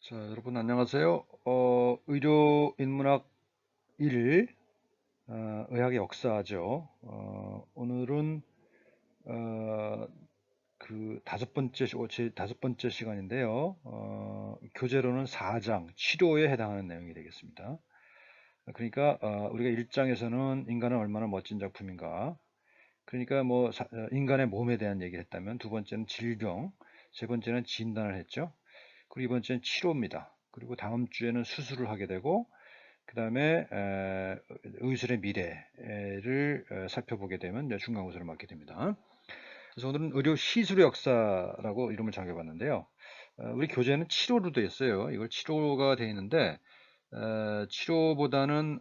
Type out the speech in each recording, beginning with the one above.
자, 여러분 안녕하세요. 의료인문학 1, 의학의 역사죠. 오늘은 어, 그 제 다섯 번째 시간인데요. 교재로는 4장 치료에 해당하는 내용이 되겠습니다. 그러니까 우리가 1장에서는 인간은 얼마나 멋진 작품인가. 그러니까 뭐 인간의 몸에 대한 얘기를 했다면, 두 번째는 질병, 세 번째는 진단을 했죠. 그리고 이번 주엔 치료입니다. 그리고 다음 주에는 수술을 하게 되고, 그 다음에 의술의 미래를 살펴보게 되면 이제 중간고사를 맞게 됩니다. 그래서 오늘은 의료 시술의 역사라고 이름을 정해봤는데요. 우리 교재는 치료로 되어 있어요. 이걸 치료가 되어 있는데, 치료보다는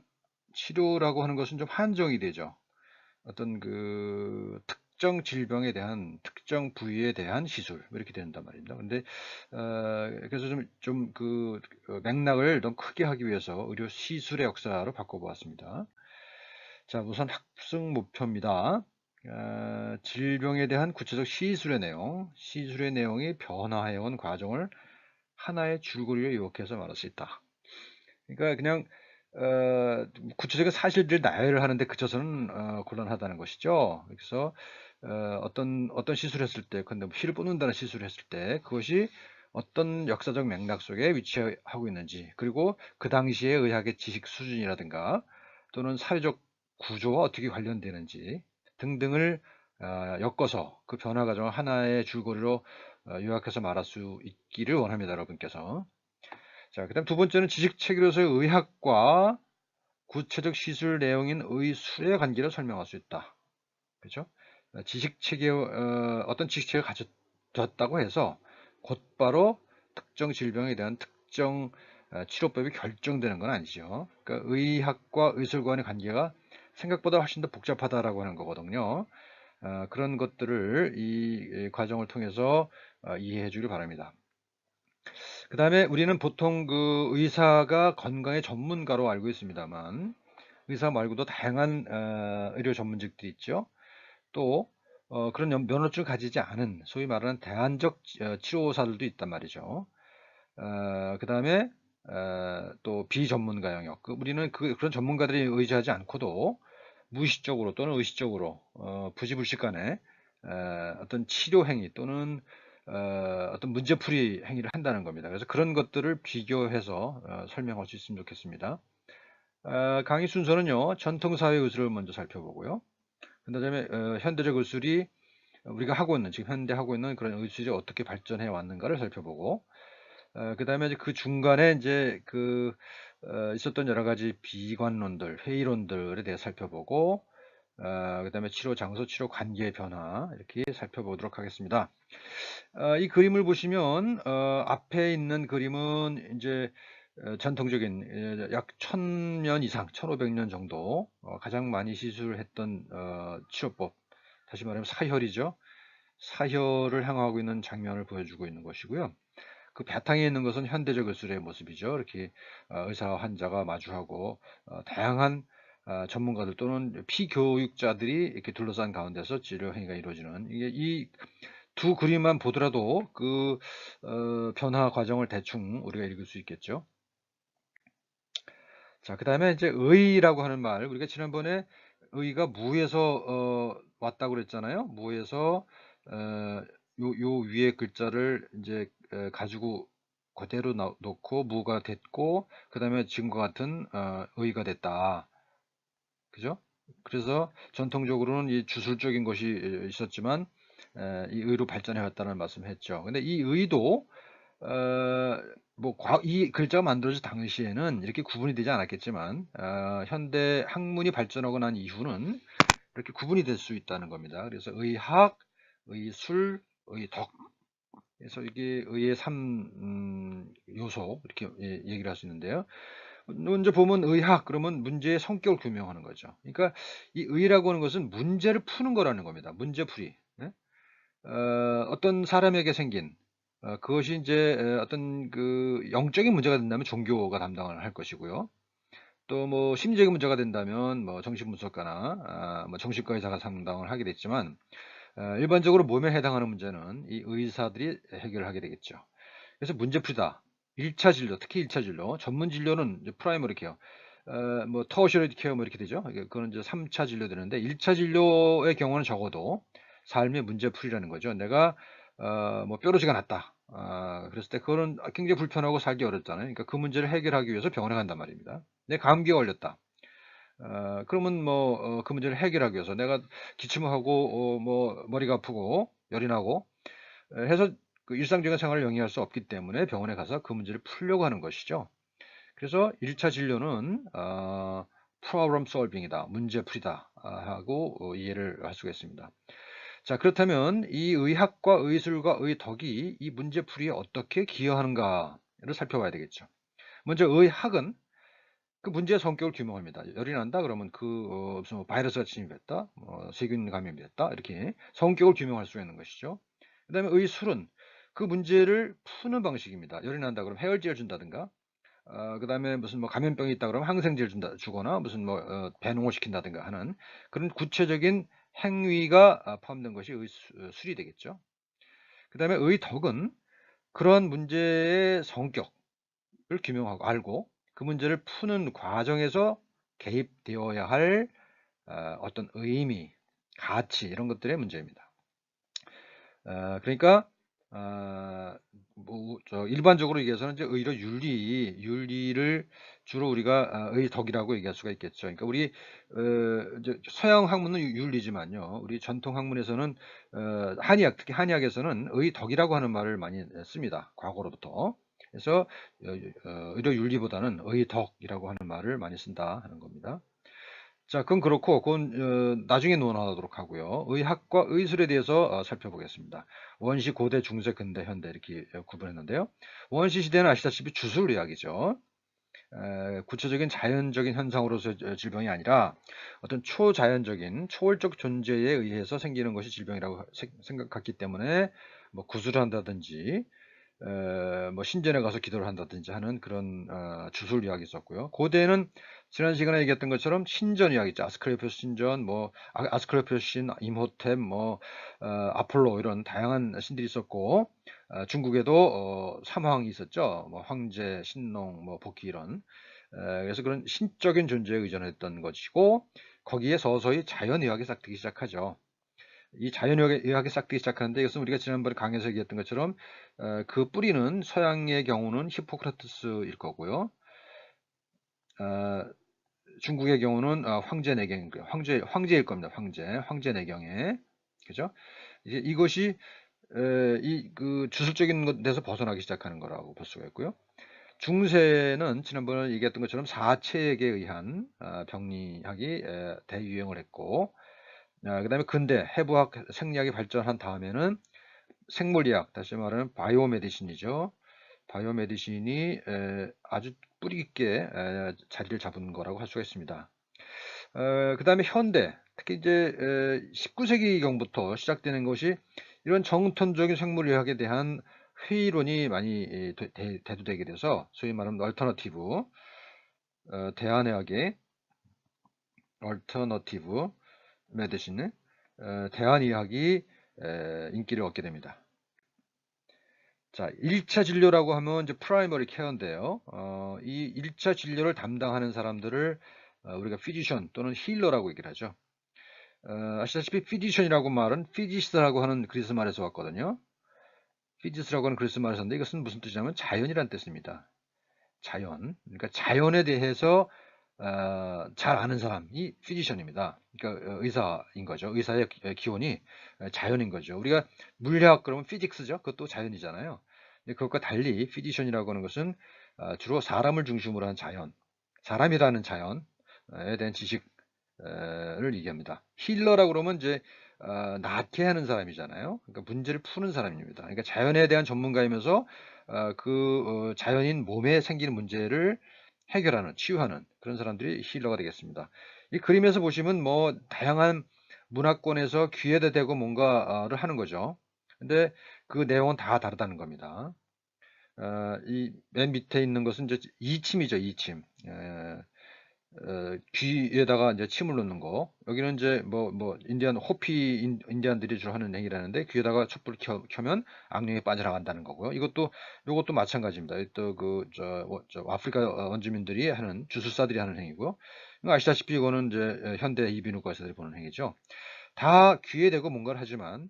치료라고 하는 것은 좀 한정이 되죠. 어떤 그 특정 질병에 대한 특정 부위에 대한 시술 이렇게 된단 말입니다. 근데 그래서 좀 그 맥락을 더 크게 하기 위해서 의료 시술의 역사로 바꿔보았습니다. 자, 우선 학습 목표입니다. 질병에 대한 구체적 시술의 내용, 시술의 내용이 변화해온 과정을 하나의 줄거리로 요약해서 말할 수 있다. 그러니까 그냥 구체적인 사실들을 나열을 하는데 그쳐서는 곤란하다는 것이죠. 그래서 어떤 시술을 했을 때, 근데 뭐 피를 뽑는다는 시술을 했을 때 그것이 어떤 역사적 맥락 속에 위치하고 있는지, 그리고 그 당시의 의학의 지식 수준이라든가 또는 사회적 구조와 어떻게 관련되는지 등등을 엮어서 그 변화 과정을 하나의 줄거리로 요약해서 말할 수 있기를 원합니다, 여러분께서. 자, 그다음 두 번째는 지식 체계로서의 의학과 구체적 시술 내용인 의술의 관계를 설명할 수 있다. 그렇죠? 지식 체계 어떤 지식 체계를 가졌다고 해서 곧바로 특정 질병에 대한 특정 치료법이 결정되는 건 아니죠. 그러니까 의학과 의술 간의 관계가 생각보다 훨씬 더 복잡하다라고 하는 거거든요. 그런 것들을 이 과정을 통해서 이해해 주길 바랍니다. 그 다음에 우리는 보통 그 의사가 건강의 전문가로 알고 있습니다만, 의사 말고도 다양한 의료 전문직들이 있죠. 또 그런 면허증을 가지지 않은 소위 말하는 대안적 치료사들도 있단 말이죠. 그 다음에 또 비전문가 영역, 우리는 그런 전문가들이 의지하지 않고도 무의식적으로 또는 의식적으로 부지불식 간에 어떤 치료 행위 또는 어떤 문제풀이 행위를 한다는 겁니다. 그래서 그런 것들을 비교해서 설명할 수 있으면 좋겠습니다. 강의 순서는요, 전통사회 의술을 먼저 살펴보고요. 그 다음에 현대적 의술이 우리가 하고 있는, 지금 현대 하고 있는 그런 의술이 어떻게 발전해 왔는가를 살펴보고, 그 다음에 이제 그 중간에 이제 있었던 여러 가지 비관론들, 회의론들에 대해 살펴보고, 그 다음에 치료 장소, 치료 관계의 변화, 이렇게 살펴보도록 하겠습니다. 이 그림을 보시면, 앞에 있는 그림은 이제 전통적인 약 1000년 이상, 1500년 정도 가장 많이 시술했던 치료법, 다시 말하면 사혈이죠. 사혈을 향하고 있는 장면을 보여주고 있는 것이고요. 그 바탕에 있는 것은 현대적 의술의 모습이죠. 이렇게 의사와 환자가 마주하고 다양한 전문가들 또는 피교육자들이 이렇게 둘러싼 가운데서 치료 행위가 이루어지는, 이게 이 두 그림만 보더라도 그 변화 과정을 대충 우리가 읽을 수 있겠죠. 자, 그 다음에 이제 의라고 하는 말, 우리가 지난번에 의가 무에서 왔다고 그랬잖아요. 무에서 요 위에 글자를 이제 가지고 그대로 놓고 무가 됐고, 그 다음에 지금과 같은 의가 됐다. 그죠? 그래서 전통적으로는 이 주술적인 것이 있었지만 이 의로 발전해 왔다는 말씀을 했죠. 근데 이 의도 이 글자가 만들어질 당시에는 이렇게 구분이 되지 않았겠지만, 현대 학문이 발전하고 난 이후는 이렇게 구분이 될 수 있다는 겁니다. 그래서 의학, 의술, 의덕. 그래서 이게 의의 3요소 이렇게 얘기를 할 수 있는데요. 먼저 보면 의학 그러면 문제의 성격을 규명하는 거죠. 그러니까 이 의라고 하는 것은 문제를 푸는 거라는 겁니다. 문제풀이. 네? 어떤 사람에게 생긴 그것이 이제 어떤 그 영적인 문제가 된다면 종교가 담당을 할 것이고요. 또 뭐 심리적인 문제가 된다면 뭐 정신분석가나 뭐 정신과 의사가 담당을 하게 됐지만, 일반적으로 몸에 해당하는 문제는 이 의사들이 해결을 하게 되겠죠. 그래서 문제풀이다. 1차 진료, 특히 1차 진료, 전문 진료는 이제 프라이머리 케어, 뭐 터셔리 케어 뭐 이렇게 되죠. 그거는 이제 3차 진료 되는데 1차 진료의 경우는 적어도 삶의 문제풀이라는 거죠. 내가 뭐 뾰루지가 났다. 그랬을 때 그거는 굉장히 불편하고 살기 어렵잖아요. 그러니까 그 문제를 해결하기 위해서 병원에 간단 말입니다. 내 감기가 걸렸다. 그러면 뭐 그 문제를 해결하기 위해서 내가 기침을 하고 뭐 머리가 아프고 열이 나고 해서 그 일상적인 생활을 영위할 수 없기 때문에 병원에 가서 그 문제를 풀려고 하는 것이죠. 그래서 1차 진료는 problem solving이다, 문제풀이다 하고 이해를 할 수가 있습니다. 자, 그렇다면 이 의학과 의술과 의덕이 이 문제풀이에 어떻게 기여하는가를 살펴봐야 되겠죠. 먼저 의학은 그 문제의 성격을 규명합니다. 열이 난다 그러면 그 무슨 뭐 바이러스가 침입했다, 세균 감염이 됐다 이렇게 성격을 규명할 수 있는 것이죠. 그 다음에 의술은 그 문제를 푸는 방식입니다. 열이 난다 그러면 해열제를 준다든가, 그 다음에 무슨 뭐 감염병이 있다 그러면 항생제를 주거나 무슨 뭐 배농을 시킨다든가 하는 그런 구체적인 행위가 포함된 것이 의술이 되겠죠. 그 다음에 의덕은 그런 문제의 성격을 규명하고 알고 그 문제를 푸는 과정에서 개입되어야 할 어떤 의미, 가치 이런 것들의 문제입니다. 그러니까 일반적으로 얘기해서는 이제 의료 윤리를 주로 우리가 의덕이라고 얘기할 수가 있겠죠. 그러니까 우리 이제 서양 학문은 윤리지만요, 우리 전통 학문에서는 한의학, 특히 한의학에서는 의덕이라고 하는 말을 많이 씁니다. 과거로부터. 그래서 의료 윤리보다는 의덕이라고 하는 말을 많이 쓴다 하는 겁니다. 자, 그건 그렇고, 그건 나중에 논하도록 하고요. 의학과 의술에 대해서 살펴보겠습니다. 원시, 고대, 중세, 근대, 현대 이렇게 구분했는데요. 원시 시대는 아시다시피 주술의학이죠. 구체적인 자연적인 현상으로서 질병이 아니라 어떤 초자연적인 초월적 존재에 의해서 생기는 것이 질병이라고 생각했기 때문에 뭐 구술을 한다든지 뭐 신전에 가서 기도를 한다든지 하는 그런 주술 이야기 있었고요. 고대에는 지난 시간에 얘기했던 것처럼 신전 이야기 있죠. 아스클레피오스 신전, 뭐 아스클레피오스 신, 임호텝, 뭐 아폴로 이런 다양한 신들이 있었고, 중국에도 삼황이 있었죠. 뭐 황제, 신농, 뭐 복희 이런. 그래서 그런 신적인 존재에 의존했던 것이고, 거기에 서서히 자연의학이 싹트기 시작하죠. 이 자연의학이 싹트기 시작하는데, 이것은 우리가 지난번에 강의에서 얘기했던 것처럼 그 뿌리는 서양의 경우는 히포크라테스일 거고요. 중국의 경우는 황제 내경, 황제일 겁니다. 황제 내경에, 그죠? 이제 이것이 이 그 주술적인 데서 벗어나기 시작하는 거라고 볼 수가 있고요. 중세는 지난번에 얘기했던 것처럼 사체에 의한 병리학이 대유행을 했고, 그 다음에 근대 해부학, 생리학이 발전한 다음에는 생물의학, 다시 말하면 바이오메디신이죠. 바이오메디신이 아주 뿌리 깊게 자리를 잡은 거라고 할 수가 있습니다. 그 다음에 현대, 특히 이제 19세기경부터 시작되는 것이 이런 정통적인 생물의학에 대한 회의론이 많이 대두되게 돼서 소위 말하는 얼터너티브, 대안의학의 얼터너티브 메디신, 대안의학이 인기를 얻게 됩니다. 자, 1차 진료라고 하면 이제 프라이머리 케어인데요. 이 1차 진료를 담당하는 사람들을 우리가 피지션 또는 힐러라고 얘기를 하죠. 아시다시피 피지션이라고 말은 피지스라고 하는 그리스 말에서 왔거든요. 피지스라고 하는 그리스 말에서 왔는데 이것은 무슨 뜻이냐면 자연이란 뜻입니다. 자연. 그러니까 자연에 대해서 잘 아는 사람이 피지션입니다. 그러니까 의사인 거죠. 의사의 기원이 자연인 거죠. 우리가 물리학 그러면 피직스죠. 그것도 자연이잖아요. 그것과 달리 피지션이라고 하는 것은 주로 사람을 중심으로 한 자연, 사람이라는 자연에 대한 지식을 얘기합니다. 힐러라고 그러면 이제 낫게 하는 사람이잖아요. 그러니까 문제를 푸는 사람입니다. 그러니까 자연에 대한 전문가이면서 자연인 몸에 생기는 문제를 해결하는, 치유하는 그런 사람들이 힐러가 되겠습니다. 이 그림에서 보시면 뭐 다양한 문화권에서 귀에다 대고 뭔가를 하는 거죠. 근데 그 내용은 다 다르다는 겁니다. 이 맨 밑에 있는 것은 이제 이침이죠, 이침. 귀에다가 이제 침을 놓는 거. 여기는 이제 인디안 호피 인디안들이 주로 하는 행위라는데 귀에다가 촛불을 켜면 악령이 빠져나간다는 거고요. 요것도 마찬가지입니다. 또 저 아프리카 원주민들이 하는 주술사들이 하는 행위고요. 아시다시피 이거는 이제 현대 이비인후과 의사들이 보는 행위죠. 다 귀에 대고 뭔가를 하지만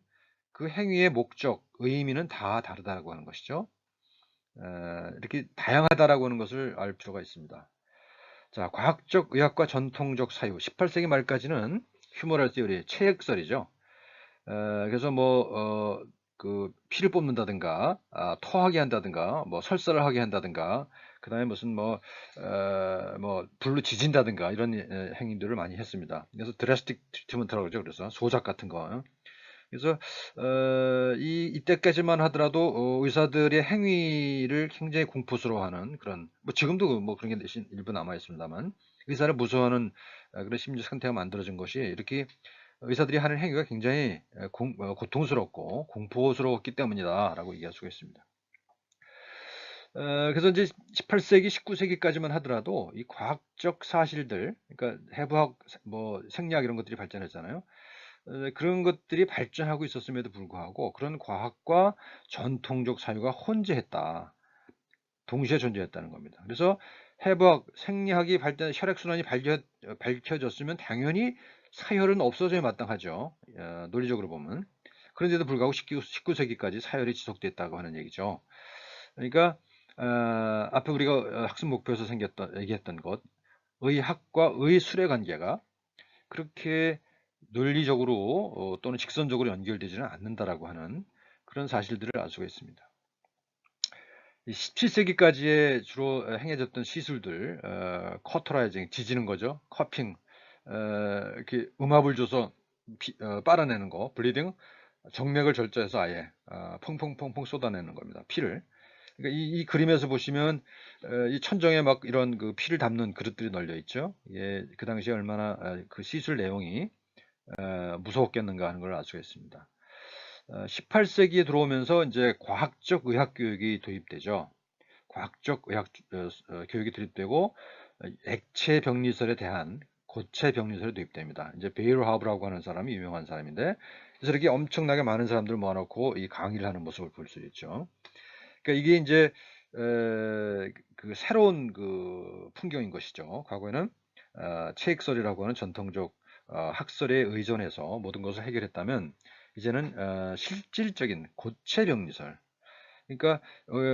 그 행위의 목적, 의미는 다 다르다고 하는 것이죠. 이렇게 다양하다라고 하는 것을 알 필요가 있습니다. 자, 과학적 의학과 전통적 사유. 18세기 말까지는 휴머럴 시어리, 체액설이죠. 그래서 그 피를 뽑는다든가, 토하게 한다든가, 설사를 하게 한다든가, 그 다음에 무슨 불로 지진다든가 이런 행위들을 많이 했습니다. 그래서 드라스틱 트리트먼트라고 그러죠. 그래서 소작 같은 거. 그래서 이때까지만 하더라도 의사들의 행위를 굉장히 공포스러워하는 그런 지금도 그런 게 일부 남아 있습니다만 의사를 무서워하는 그런 심리 상태가 만들어진 것이 이렇게 의사들이 하는 행위가 굉장히 고통스럽고 공포스러웠기 때문이다라고 얘기할 수가 있습니다. 그래서 이제 18세기, 19세기까지만 하더라도 이 과학적 사실들, 그러니까 해부학, 생리학 이런 것들이 발전했잖아요. 그런 것들이 발전하고 있었음에도 불구하고 그런 과학과 전통적 사유가 혼재했다. 동시에 존재했다는 겁니다. 그래서 해부학, 생리학이 발전, 혈액순환이 밝혀졌으면 당연히 사혈은 없어져야 마땅하죠. 논리적으로 보면. 그런데도 불구하고 19세기까지 사혈이 지속됐다고 하는 얘기죠. 그러니까 앞에 우리가 학습 목표에서 얘기했던 것, 의학과 의술의 관계가 그렇게 논리적으로 또는 직선적으로 연결되지는 않는다라고 하는 그런 사실들을 알 수가 있습니다. 17세기까지의 주로 행해졌던 시술들, 커터라이징, 지지는 거죠. 커핑, 이렇게 음압을 줘서 빨아내는 거, 블리딩, 정맥을 절제해서 아예 펑펑펑펑 쏟아내는 겁니다. 피를. 그러니까 이 그림에서 보시면 이 천정에 막 이런 그 피를 담는 그릇들이 널려 있죠. 예, 그 당시에 얼마나 그 시술 내용이 무서웠겠는가 하는 걸 알 수가 있습니다. 18세기에 들어오면서 이제 과학적 의학 교육이 도입되죠. 과학적 의학 교육이 도입되고 액체 병리설에 대한 고체 병리설이 도입됩니다. 이제 베이로 하브라고 하는 사람이 유명한 사람인데 그래서 이렇게 엄청나게 많은 사람들을 모아놓고 이 강의를 하는 모습을 볼 수 있죠. 그러니까 이게 이제 그 새로운 그 풍경인 것이죠. 과거에는 체익설이라고 하는 전통적 학설에 의존해서 모든 것을 해결했다면 이제는 실질적인 고체병리설. 그러니까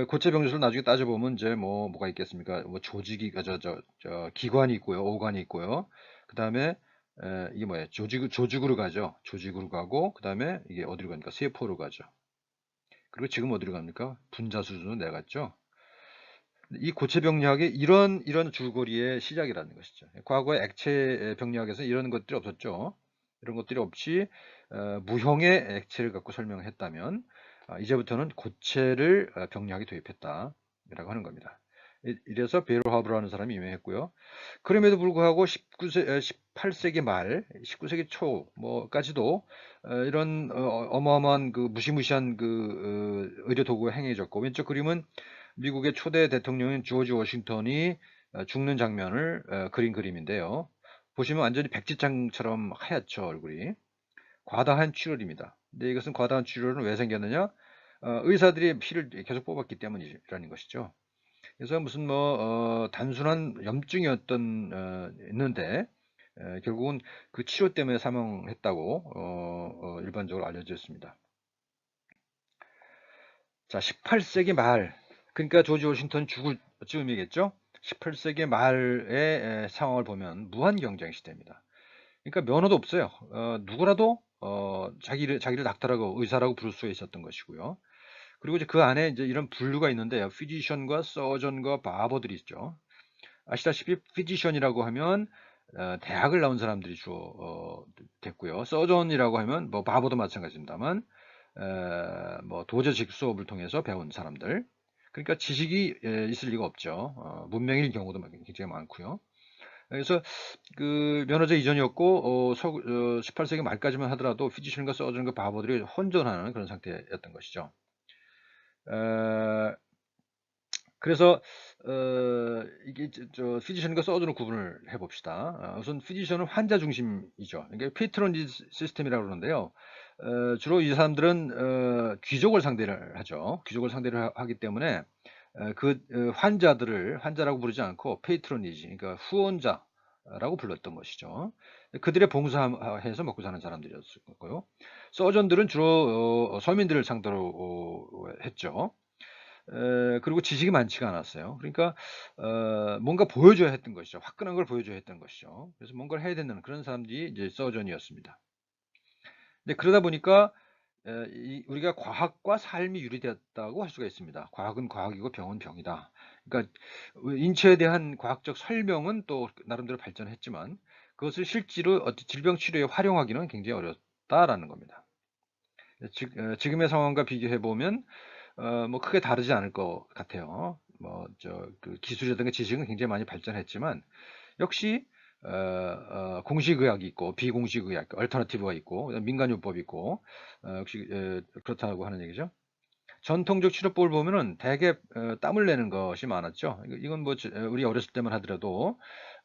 고체병리설 나중에 따져보면 이제 뭐가 있겠습니까? 조직이 기관이 있고요, 오관이 있고요. 그 다음에 이게 뭐예요? 조직으로 가죠. 조직으로 가고 그 다음에 이게 어디로 갑니까? 세포로 가죠. 그리고 지금 어디로 갑니까? 분자 수준으로 내려갔죠. 이 고체 병리학이 이런 줄거리의 시작이라는 것이죠. 과거의 액체 병리학에서 이런 것들이 없었죠. 이런 것들이 없이 무형의 액체를 갖고 설명을 했다면 이제부터는 고체를 병리학에 도입했다라고 하는 겁니다. 이래서 베르하브라는 사람이 유명했고요. 그럼에도 불구하고 18세기 말, 19세기 초까지도 이런 어마어마한 그 무시무시한 그 의료 도구가 행해졌고 왼쪽 그림은 미국의 초대 대통령인 조지 워싱턴이 죽는 장면을 그린 그림인데요. 보시면 완전히 백지장처럼 하얗죠, 얼굴이. 과다한 출혈입니다. 근데 이것은 과다한 출혈은 왜 생겼느냐? 의사들이 피를 계속 뽑았기 때문이라는 것이죠. 그래서 무슨 단순한 염증이었던 있는데 결국은 그 치료 때문에 사망했다고 일반적으로 알려져 있습니다. 자, 18세기 말, 그러니까 조지 워싱턴 죽을 즈음이겠죠? 18세기 말의 상황을 보면 무한 경쟁 시대입니다. 그러니까 면허도 없어요. 누구라도 자기를 닥터라고 의사라고 부를 수 있었던 것이고요. 그리고 이제 그 안에 이제 이런 분류가 있는데요. 피지션과 서전과 바버들이 있죠. 아시다시피 피지션이라고 하면 대학을 나온 사람들이 주로 됐고요. 서전이라고 하면 바버도 마찬가지입니다만 도저직 수업을 통해서 배운 사람들. 그러니까 지식이 있을 리가 없죠. 문맹일 경우도 굉장히 많고요. 그래서 그 면허제 이전이었고 18세기 말까지만 하더라도 피지션과 서전과 바버들이 혼전하는 그런 상태였던 것이죠. 그래서 이게 피지션과 서전을 구분을 해봅시다. 우선 피지션은 환자 중심이죠. 이게 페이트로니지 시스템이라고 그러는데요. 주로 이 사람들은 귀족을 상대를 하죠. 귀족을 상대를 하기 때문에 환자라고 부르지 않고 페이트로니지, 그러니까 후원자라고 불렀던 것이죠. 그들의 봉사해서 먹고 사는 사람들이었을 거고요. 서전들은 주로 서민들을 상대로 했죠. 그리고 지식이 많지가 않았어요. 그러니까 뭔가 보여줘야 했던 것이죠. 화끈한 걸 보여줘야 했던 것이죠. 그래서 뭔가를 해야 된다는 그런 사람들이 이제 서전이었습니다. 근데 그러다 보니까 우리가 과학과 삶이 유리되었다고 할 수가 있습니다. 과학은 과학이고 병은 병이다. 그러니까 인체에 대한 과학적 설명은 또 나름대로 발전했지만 그것을 실제로 질병 치료에 활용하기는 굉장히 어렵다라는 겁니다. 지금의 상황과 비교해 보면 뭐 크게 다르지 않을 것 같아요. 그 기술이라든가 지식은 굉장히 많이 발전했지만 역시 공식의학이 있고 비공식의학, 얼터너티브가 있고 민간요법이 있고 역시 그렇다고 하는 얘기죠. 전통적 치료법을 보면은 대개 땀을 내는 것이 많았죠. 이건 뭐 우리 어렸을 때만 하더라도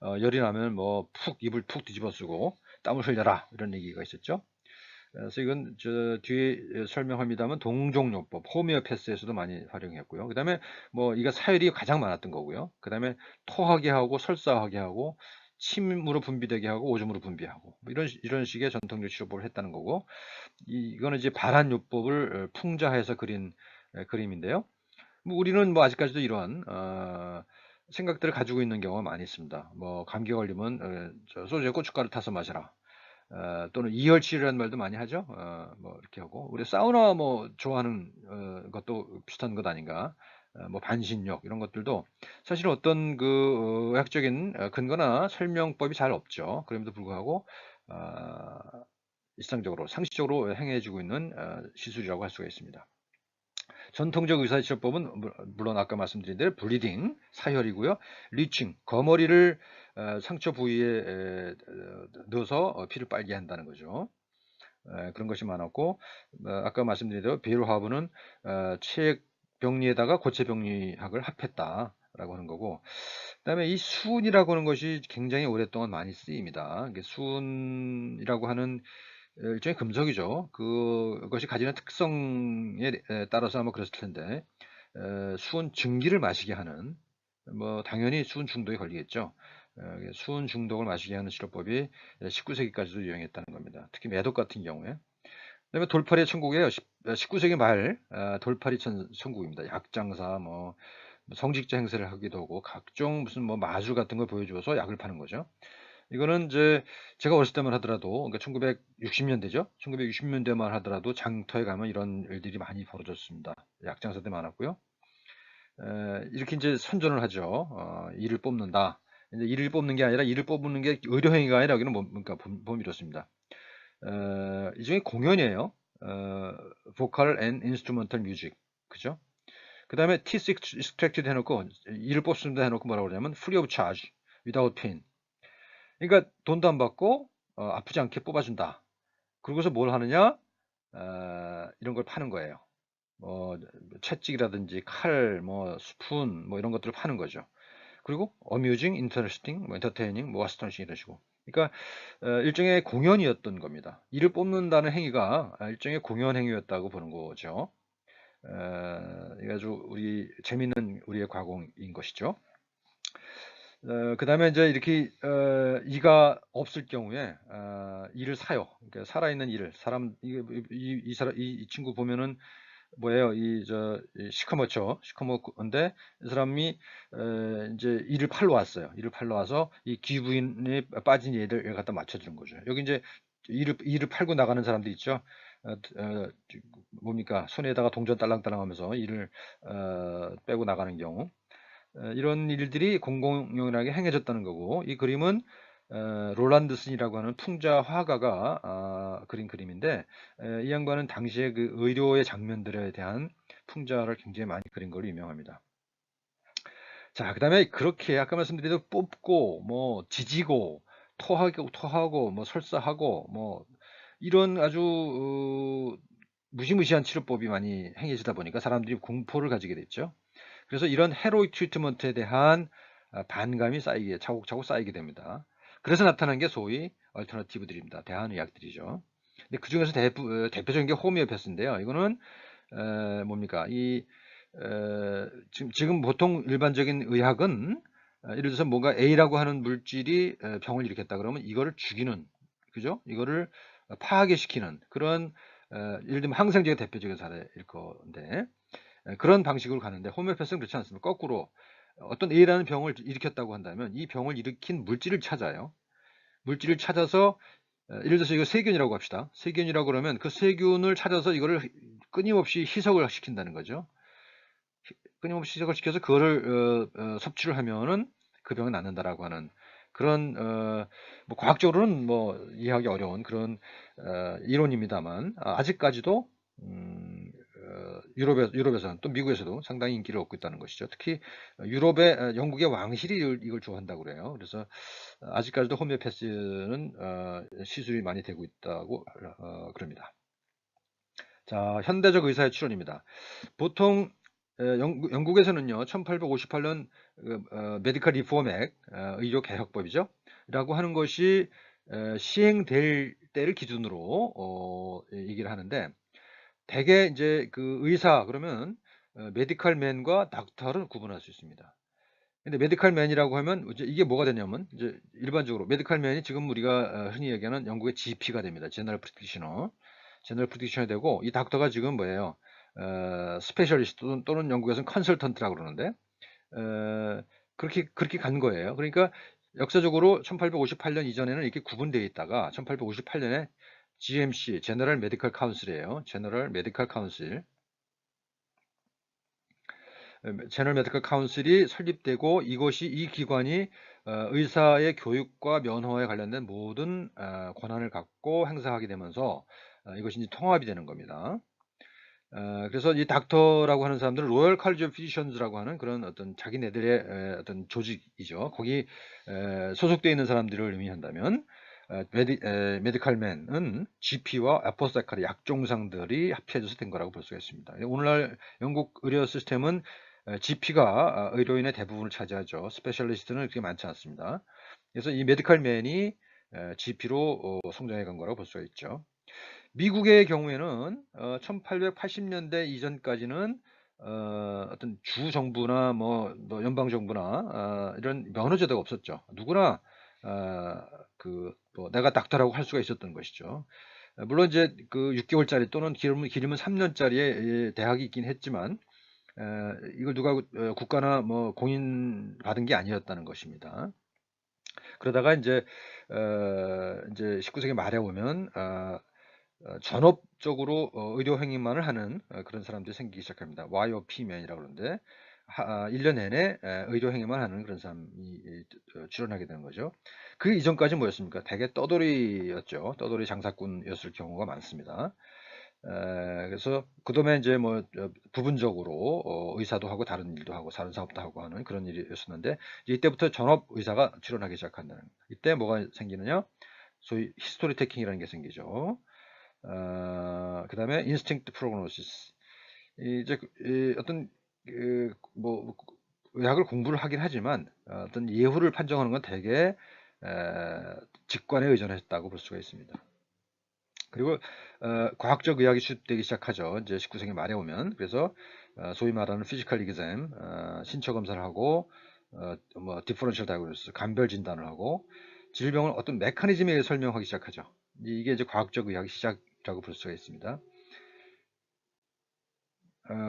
열이 나면 뭐 푹 입을 푹 뒤집어 쓰고 땀을 흘려라 이런 얘기가 있었죠. 그래서 이건 뒤에 설명합니다만 동종요법, 호미오패스에서도 많이 활용했고요. 그 다음에 뭐 이가 사열이 가장 많았던 거고요. 그 다음에 토하게 하고 설사하게 하고 침으로 분비되게 하고 오줌으로 분비하고 뭐 이런 식의 전통적 치료법을 했다는 거고 이거는 이제 발한요법을 풍자해서 그린 그림인데요. 뭐 우리는 뭐 아직까지도 이러한 생각들을 가지고 있는 경우가 많이 있습니다. 뭐 감기 걸리면 소주에 고춧가루 타서 마셔라. 또는 이열치료라는 말도 많이 하죠. 뭐 이렇게 하고 우리 사우나 뭐 좋아하는 것도 비슷한 것 아닌가. 뭐 반신욕 이런 것들도 사실 어떤 그 의학적인 근거나 설명법이 잘 없죠. 그럼에도 불구하고 어, 일상적으로 상식적으로 행해지고 있는 시술이라고 할 수가 있습니다. 전통적 의사치료법은 물론 아까 말씀드린 대로 블리딩, 사혈이고요. 리칭, 거머리를 상처 부위에 넣어서 피를 빨게 한다는 거죠. 그런 것이 많았고 아까 말씀드린 대로 베일하브는 치액병리에다가 고체병리학을 합했다라고 하는 거고 그다음에 이 수은이라고 하는 것이 굉장히 오랫동안 많이 쓰입니다. 수은이라고 하는 일종의 금속이죠. 그것이 가지는 특성에 따라서 아마 그랬을 텐데 수은 증기를 마시게 하는 뭐 당연히 수은 중독에 걸리겠죠. 수은 중독을 마시게 하는 치료법이 19세기까지도 유행했다는 겁니다. 특히 매독 같은 경우에. 그다음에 돌팔이 천국이에요. 19세기 말 돌팔이 천국입니다. 약장사 뭐 성직자 행세를 하기도 하고 각종 무슨 뭐 마술 같은 걸 보여줘서 약을 파는 거죠. 이거는 이제 제가 어렸을 때만 하더라도 그러니까 1960년대죠. 1960년대만 하더라도 장터에 가면 이런 일들이 많이 벌어졌습니다. 약장사들 많았고요. 이렇게 이제 선전을 하죠. 이를 뽑는다. 이제 이를 뽑는 게 아니라 이를 뽑는 게 의료행위가 아니라 여기는 그러니까 보면 이렇습니다. 일종의 공연이에요. 보컬 앤 인스트루먼탈 뮤직. 그죠? 그 다음에 티스 익스트랙티드 해놓고 이를 뽑습니다 해놓고 뭐라고 그러냐면 free of charge, without pain. 그러니까 돈도 안 받고 아프지 않게 뽑아준다. 그러고서 뭘 하느냐? 이런 걸 파는 거예요. 뭐 채찍이라든지 칼, 뭐 스푼, 뭐 이런 것들을 파는 거죠. 그리고 amusing, interesting, 뭐 entertaining, 뭐 astonishing 이런 식으로. 그러니까 일종의 공연이었던 겁니다. 이를 뽑는다는 행위가 일종의 공연 행위였다고 보는 거죠. 이게 아주 재밌는 우리의 과거인 것이죠. 그 다음에 이제 이렇게 이가 없을 경우에 이를 사요. 그러니까 살아있는 이를 이 친구 보면은 뭐예요? 시커멓죠. 시커멓은데 이 사람이 이제 이를 팔러 왔어요. 이를 팔러 와서 이 기부인에 빠진 얘를 갖다 맞춰주는 거죠. 여기 이제 이를 팔고 나가는 사람도 있죠. 뭡니까? 손에다가 동전 딸랑딸랑 하면서 이를 빼고 나가는 경우. 이런 일들이 공공연하게 행해졌다는 거고 이 그림은 롤란드슨이라고 하는 풍자 화가가 그린 그림인데 이 양반은 당시에 그 의료의 장면들에 대한 풍자를 굉장히 많이 그린 걸로 유명합니다. 자, 그 다음에 그렇게 아까 말씀드린 대로 뽑고 뭐 지지고 토하고 뭐 설사하고 뭐 이런 아주 무시무시한 치료법이 많이 행해지다 보니까 사람들이 공포를 가지게 됐죠. 그래서 이런 헤로익 트리트먼트에 대한 반감이 쌓이게 차곡차곡 쌓이게 됩니다. 그래서 나타난 게 소위 얼터너티브들입니다. 대안의학들이죠. 근데 그 중에서 대표적인 게 호미오패스인데요. 이거는 뭡니까? 지금 보통 일반적인 의학은 예를 들어서 뭔가 A라고 하는 물질이 병을 일으켰다 그러면 이거를 죽이는, 그죠? 이거를 파괴시키는 그런 예를 들면 항생제가 대표적인 사례일 건데 그런 방식으로 가는데 호미오패스는 그렇지 않습니다. 거꾸로 어떤 A라는 병을 일으켰다고 한다면 이 병을 일으킨 물질을 찾아요. 물질을 찾아서 예를 들어서 이거 세균이라고 합시다. 세균이라고 그러면 그 세균을 찾아서 이거를 끊임없이 희석을 시킨다는 거죠. 끊임없이 희석을 시켜서 그거를 섭취를 하면은 그 병은 낫는다라고 하는 그런 뭐 과학적으로는 뭐 이해하기 어려운 그런 이론입니다만 아직까지도 유럽에서는 또 미국에서도 상당히 인기를 얻고 있다는 것이죠. 특히 유럽의 영국의 왕실이 이걸 좋아한다고 그래요. 그래서 아직까지도 호미오패스는 시술이 많이 되고 있다고 그럽니다. 자, 현대적 의사의 출현입니다. 보통 영국에서는요, 1858년 메디컬 리폼 액, 의료 개혁법이죠. 라고 하는 것이 시행될 때를 기준으로 얘기를 하는데 대개 이제 그 의사 그러면 메디컬맨과 닥터를 구분할 수 있습니다. 근데 메디컬맨이라고 하면 이제 이게 뭐가 되냐면 이제 일반적으로 메디컬맨이 지금 우리가 흔히 얘기하는 영국의 GP가 됩니다. 제너럴 프랙티셔너. 제너럴 프랙티셔너 되고 이 닥터가 지금 뭐예요? 스페셜리스트 또는 영국에서는 컨설턴트라고 그러는데 그렇게 간 거예요. 그러니까 역사적으로 1858년 이전에는 이렇게 구분되어 있다가 1858년에 GMC, 제너럴 메디컬 카운슬이에요. 제너럴 메디컬 카운슬. 제너럴 메디컬 카운슬이 설립되고 이것이 이 기관이 의사의 교육과 면허에 관련된 모든 권한을 갖고 행사하게 되면서 이것이 이제 통합이 되는 겁니다. 그래서 이 닥터라고 하는 사람들은 로열 칼리지 오브 피지션즈라고 하는 그런 어떤 자기네들의 어떤 조직이죠. 거기 소속되어 있는 사람들을 의미한다면 메디컬맨은 GP와 아포스타카리 약종상들이 합해져서 된 거라고 볼 수가 있습니다. 오늘날 영국 의료 시스템은 GP가 의료인의 대부분을 차지하죠. 스페셜리스트는 그렇게 많지 않습니다. 그래서 이 메디컬맨이 GP로 성장해 간 거라고 볼 수가 있죠. 미국의 경우에는 1880년대 이전까지는 어떤 주 정부나 뭐 연방 정부나 이런 면허 제도가 없었죠. 누구나 뭐 내가 닥터라고 할 수가 있었던 것이죠. 물론 이제 그 6개월짜리 또는 길으면 3년짜리의 대학이 있긴 했지만 이걸 누가 국가나 뭐 공인 받은 게 아니었다는 것입니다. 그러다가 이제 19세기 말에 오면 전업적으로 의료 행위만을 하는 그런 사람들이 생기기 시작합니다. YOP맨이라고 그러는데 1년 내내 의료 행위만 하는 그런 사람이 출연하게 되는 거죠. 그 이전까지 뭐였습니까? 대개 떠돌이였죠. 떠돌이 장사꾼이었을 경우가 많습니다. 그래서 그다음에 이제 뭐 부분적으로 의사도 하고 다른 일도 하고 다른 사업도 하고 하는 그런 일이었었는데 이때부터 전업 의사가 출연하기 시작한다는 거예요. 이때 뭐가 생기느냐? 소위 히스토리 테킹이라는 게 생기죠. 그 다음에 인스팅트 프로그노시스. 이제 어떤 뭐 의학을 공부를 하긴 하지만 어떤 예후를 판정하는 건 대개 직관에 의존했다고 볼 수가 있습니다. 그리고 과학적 의학이 수립되기 시작하죠. 이제 19세기 말에 오면. 그래서 소위 말하는 피지컬 이그잼, 신체 검사를 하고 뭐 디퍼런셜 다이그노시스, 감별 진단을 하고 질병을 어떤 메커니즘에 의해 설명하기 시작하죠. 이게 이제 과학적 의학의 시작이라고 볼 수가 있습니다.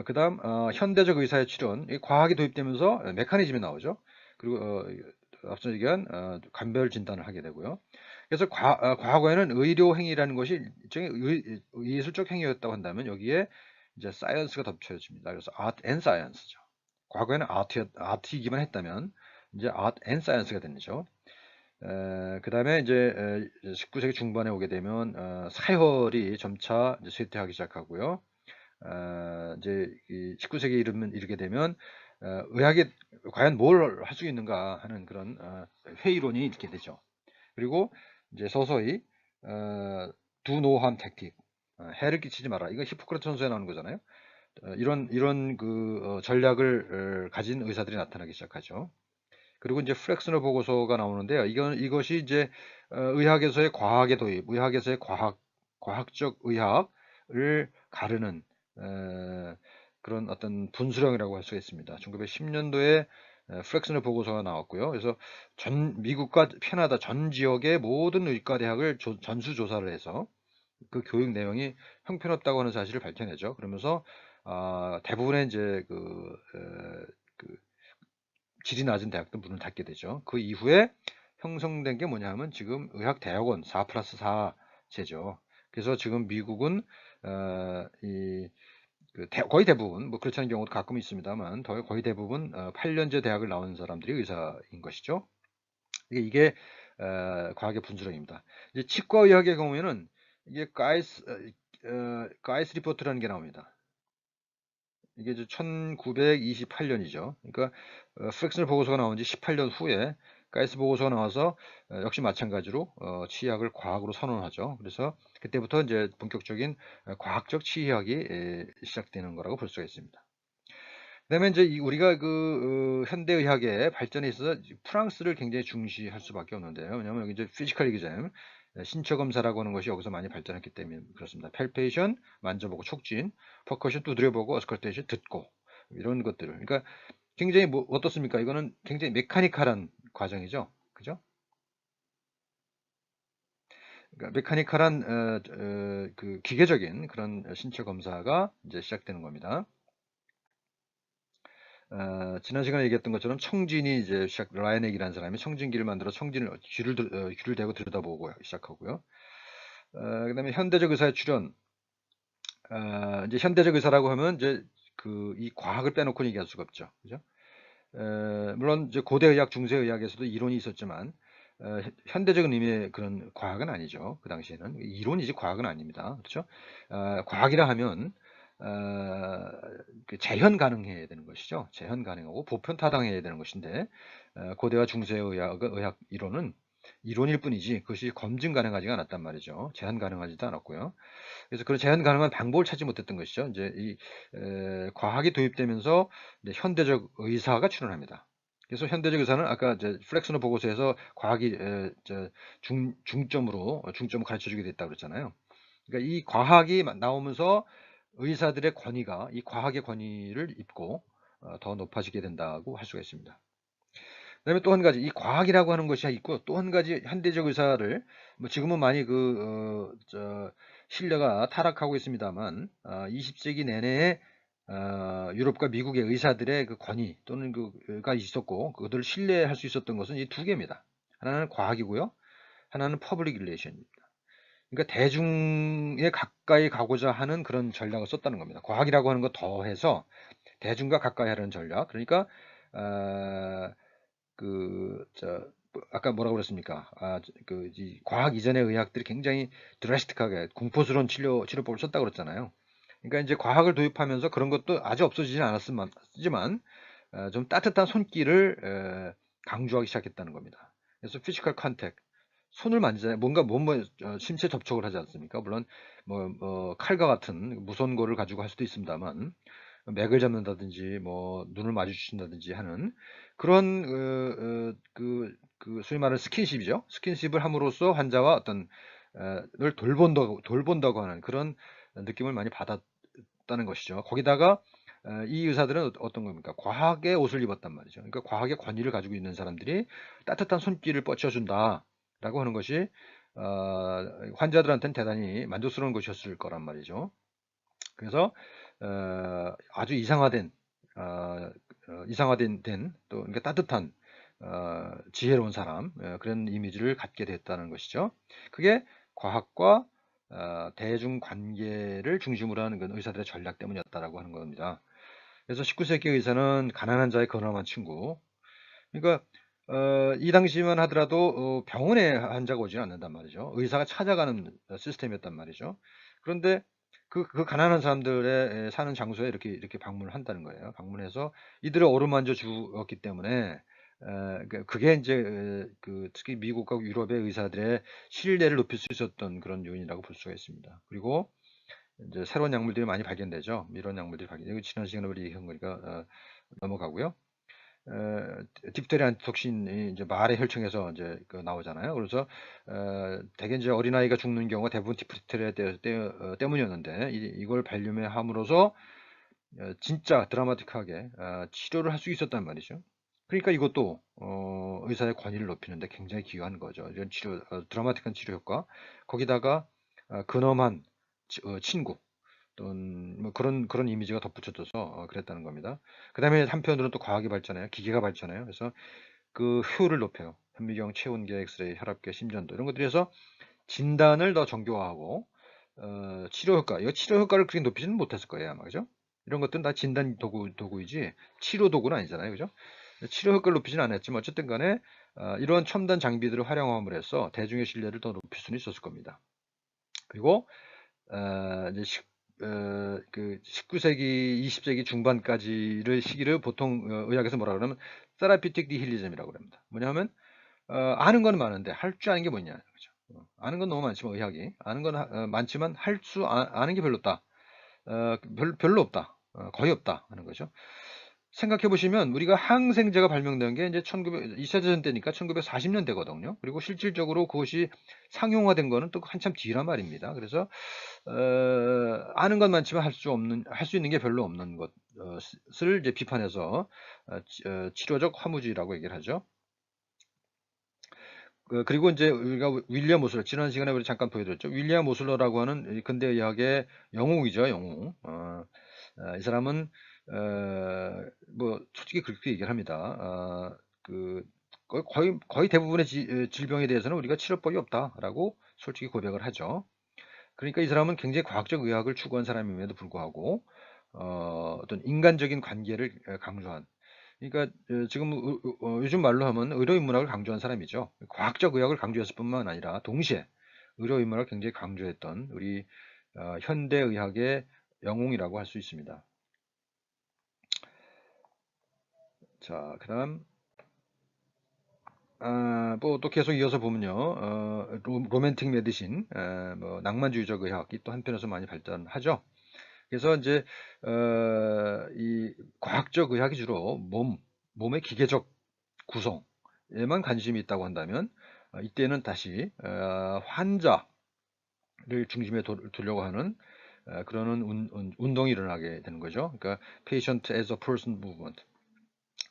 그 다음 현대적 의사의 출현, 과학이 도입되면서 메커니즘이 나오죠. 그리고 앞서 얘기한 감별 진단을 하게 되고요. 그래서 과거에는 의료 행위라는 것이 일종의 예술적 행위였다고 한다면 여기에 이제 사이언스가 덧붙여집니다. 그래서 아트 앤 사이언스죠. 과거에는 아트이기만 했다면 이제 아트 앤 사이언스가 되죠. 그 다음에 이제 19세기 중반에 오게 되면 사혈이 점차 이제 쇠퇴하기 시작하고요. 이제 19세기 이르게 되면 의학이 과연 뭘 할 수 있는가 하는 그런 회의론이 있게 되죠. 그리고 이제 서서히 do no harm tactic, 해를 끼치지 마라. 이거 히포크라테스 선서에 나오는 거잖아요. 이런 전략을 가진 의사들이 나타나기 시작하죠. 그리고 이제 플렉스너 보고서가 나오는데요. 이것이 이제 의학에서의 과학의 도입, 의학에서의 과학적 의학을 가르는 그런 어떤 분수령이라고 할 수가 있습니다. 1910년도에 플렉스너 보고서가 나왔고요. 그래서 미국과 캐나다 전 지역의 모든 의과 대학을 전수조사를 해서 그 교육 내용이 형편없다고 하는 사실을 밝혀내죠. 그러면서 대부분의 이제 그 질이 낮은 대학도 문을 닫게 되죠. 그 이후에 형성된 게 뭐냐 하면 지금 의학대학원 4+4제죠. 그래서 지금 미국은 거의 대부분, 뭐 그렇지 않은 경우도 가끔 있습니다만 거의 대부분 8년제 대학을 나온 사람들이 의사인 것이죠. 이게 과학의 분수령입니다. 이제 치과의학의 경우에는 이게 가이스 리포트라는 게 나옵니다. 이게 이제 1928년이죠. 그러니까 프렉스널 보고서가 나온 지 18년 후에 가이스 보고서가 나와서 역시 마찬가지로 치의학을 과학으로 선언하죠. 그래서 그때부터 이제 본격적인 과학적 치의학이 시작되는 거라고 볼 수가 있습니다. 그다음에 이제 우리가 현대의학의 발전에 있어서 프랑스를 굉장히 중시할 수밖에 없는데요. 왜냐하면 여기 이제 피지컬 이그잼, 신체 검사라고 하는 것이 여기서 많이 발전했기 때문에 그렇습니다. 펠페이션, 만져보고 촉진, 퍼커션 두드려보고, 어스컬테이션 듣고 이런 것들을. 그러니까 굉장히 어떻습니까? 이거는 굉장히 메카니컬한 과정이죠. 그죠? 그러니까 메카니컬한 그 기계적인 그런 신체 검사가 이제 시작되는 겁니다. 지난 시간에 얘기했던 것처럼 청진이 이제 라이넥이라는 사람이 청진기를 만들어 귀를 대고 들여다보고 시작하고요. 그다음에 현대적 의사의 출현. 이제 현대적 의사라고 하면 이제 이 과학을 빼놓고는 얘기할 수가 없죠. 그죠? 물론 이제 고대 의학, 중세 의학에서도 이론이 있었지만 현대적인 의미의 그런 과학은 아니죠. 그 당시에는 이론이지 과학은 아닙니다. 그렇죠? 과학이라 하면 재현 가능해야 되는 것이죠. 재현 가능하고 보편 타당해야 되는 것인데 고대와 중세 의학 이론은 이론일 뿐이지 그것이 검증 가능하지가 않았단 말이죠. 재현 가능하지도 않았고요. 그래서 그런 재현 가능한 방법을 찾지 못했던 것이죠. 이제 과학이 도입되면서 현대적 의사가 출현합니다. 그래서 현대적 의사는 아까 이제 플렉스너 보고서에서 과학이 중점을 가르쳐 주게 됐다고 그랬잖아요. 그러니까 이 과학이 나오면서 의사들의 권위가 이 과학의 권위를 입고 더 높아지게 된다고 할 수가 있습니다. 그다음에 또 한 가지 이 과학이라고 하는 것이 있고 또 한 가지 현대적 의사를 뭐 지금은 많이 신뢰가 타락하고 있습니다만 20세기 내내에 유럽과 미국의 의사들의 그 권위 또는 그가 있었고 그들을 신뢰할 수 있었던 것은 이 두 개입니다. 하나는 과학이고요. 하나는 퍼블릭 릴레이션입니다. 그러니까 대중에 가까이 가고자 하는 그런 전략을 썼다는 겁니다. 과학이라고 하는 것 더해서 대중과 가까이 하려는 전략. 그러니까 어, 아까 뭐라고 그랬습니까? 이 과학 이전의 의학들이 굉장히 드라스틱하게 공포스러운 치료법을 썼다고 그랬잖아요. 그러니까 이제 과학을 도입하면서 그런 것도 아주 없어지진 않았지만 좀 따뜻한 손길을 강조하기 시작했다는 겁니다. 그래서 피지컬 컨택, 손을 만지잖아요. 뭔가 신체 접촉을 하지 않습니까? 물론 칼과 같은 무서운 거를 가지고 할 수도 있습니다만 맥을 잡는다든지 눈을 마주친다든지 하는 그런 소위 말하는 스킨십이죠. 스킨십을 함으로써 환자와 어떤 를 돌본다고 하는 그런 느낌을 많이 받았다는 것이죠. 거기다가 이 의사들은 어떤 겁니까? 과학의 옷을 입었단 말이죠. 그러니까 과학의 권위를 가지고 있는 사람들이 따뜻한 손길을 뻗쳐준다라고 하는 것이 환자들한테는 대단히 만족스러운 것이었을 거란 말이죠. 그래서 아주 이상화된 또 그러니까 따뜻한 지혜로운 사람 그런 이미지를 갖게 됐다는 것이죠. 그게 과학과 대중 관계를 중심으로 하는 그 의사들의 전략 때문이었다라고 하는 겁니다. 그래서 19세기 의사는 가난한 자의 근엄한 친구. 그러니까 이 당시만 하더라도 병원에 환자가 오지 않는단 말이죠. 의사가 찾아가는 시스템이었단 말이죠. 그런데 그 가난한 사람들의 사는 장소에 이렇게 방문을 한다는 거예요. 방문해서 이들을 어루만져 주었기 때문에 그게 이제 특히 미국과 유럽의 의사들의 신뢰를 높일 수 있었던 그런 요인이라고 볼 수가 있습니다. 그리고 이제 새로운 약물들이 많이 발견되죠. 이런 약물들이 발견. 지난 시간에 우리 얘기한 거니까 넘어가고요. 딥테리 안티톡신이 이제 말의 혈청에서 이제 그 나오잖아요. 그래서 대개 이제 어린아이가 죽는 경우가 대부분 딥테리아 때문이었는데 이걸 발견함으로써 진짜 드라마틱하게 치료를 할 수 있었단 말이죠. 그러니까 이것도 의사의 권위를 높이는데 굉장히 기여한 거죠. 이런 치료, 드라마틱한 치료 효과, 거기다가 근엄한 친구, 또는 뭐 그런 이미지가 덧붙여져서 그랬다는 겁니다. 그 다음에 한편으로는 또 과학이 발전해요. 기계가 발전해요. 그래서 그 효율을 높여요. 현미경, 체온계, 엑스레이, 혈압계, 심전도 이런 것들이 해서 진단을 더 정교화하고 치료 효과, 이거 치료 효과를 그렇게 높이지는 못했을 거예요, 아마 그죠? 이런 것들은 다 진단 도구이지 치료 도구는 아니잖아요, 그죠? 치료 효과를 높이지는 않았지만 어쨌든 간에 이러한 첨단 장비들을 활용함으로 해서 대중의 신뢰를 더 높일 수는 있었을 겁니다. 그리고 이제 그 19세기, 20세기 중반까지를 시기를 보통 의학에서 뭐라 그러면 세라피틱 니힐리즘이라고 합니다. 뭐냐면 아는 건 많은데 할 줄 아는 게 뭐냐, 그죠? 아는 건 너무 많지만 의학이 아는 건 많지만 할 수 아는 게 별로 없다. 별로 없다. 거의 없다 하는 거죠. 생각해 보시면 우리가 항생제가 발명된 게 이제 2차 대전 때니까 1940년대거든요. 그리고 실질적으로 그것이 상용화된 거는 또 한참 뒤란 말입니다. 그래서 아는 건 많지만 할 수 있는 게 별로 없는 것을 이제 비판해서 치료적 화무주의라고 얘기를 하죠. 그리고 이제 우리가 윌리엄 오슬러, 지난 시간에 우리 잠깐 보여드렸죠. 윌리엄 오슬러라고 하는 근대의학의 영웅이죠, 영웅. 이 사람은 뭐 솔직히 그렇게 얘기를 합니다. 그 거의 대부분의 질병에 대해서는 우리가 치료법이 없다라고 솔직히 고백을 하죠. 그러니까 이 사람은 굉장히 과학적 의학을 추구한 사람임에도 불구하고 어떤 인간적인 관계를 강조한. 그러니까 지금 요즘 말로 하면 의료인문학을 강조한 사람이죠. 과학적 의학을 강조했을 뿐만 아니라 동시에 의료인문학을 굉장히 강조했던 우리 현대의학의 영웅이라고 할 수 있습니다. 자, 그다음 뭐 또 계속 이어서 보면요, 로맨틱 메디신, 뭐 낭만주의적 의학이 또 한편에서 많이 발전하죠. 그래서 이제 이 과학적 의학이 주로 몸의 기계적 구성에만 관심이 있다고 한다면 이때는 다시 환자를 중심에 두려고 하는 그러는 운동이 일어나게 되는 거죠. 그러니까 patient as a person movement.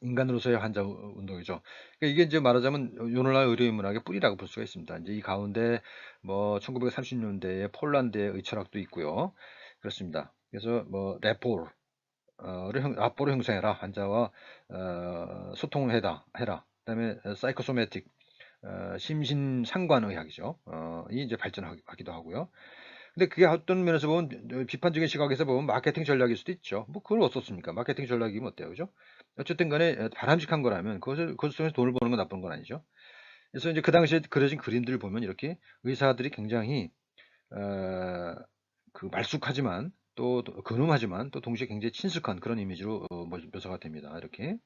인간으로서의 환자 운동이죠. 그러니까 이게 이제 말하자면 오늘날 의료인문학의 뿌리라고 볼 수가 있습니다. 이제 이 가운데 뭐 1930년대에 폴란드의 의철학도 있고요. 그렇습니다. 그래서 뭐 라포를 형성해라. 환자와 소통을 해라. 그다음에 사이코소매틱 심신상관의학이죠. 이 이제 발전하기도 하고요. 근데 그게 어떤 면에서 보면 비판적인 시각에서 보면 마케팅 전략일 수도 있죠. 뭐 그걸 어떻습니까? 마케팅 전략이면 어때요, 그죠? 어쨌든 간에 바람직한 거라면 그것을 통해서 돈을 버는 건 나쁜 건 아니죠. 그래서 이제 그 당시에 그려진 그림들을 보면 이렇게 의사들이 굉장히 어, 그 말쑥하지만 또 근엄하지만 또 동시에 굉장히 친숙한 그런 이미지로 묘사가 됩니다. 이렇게.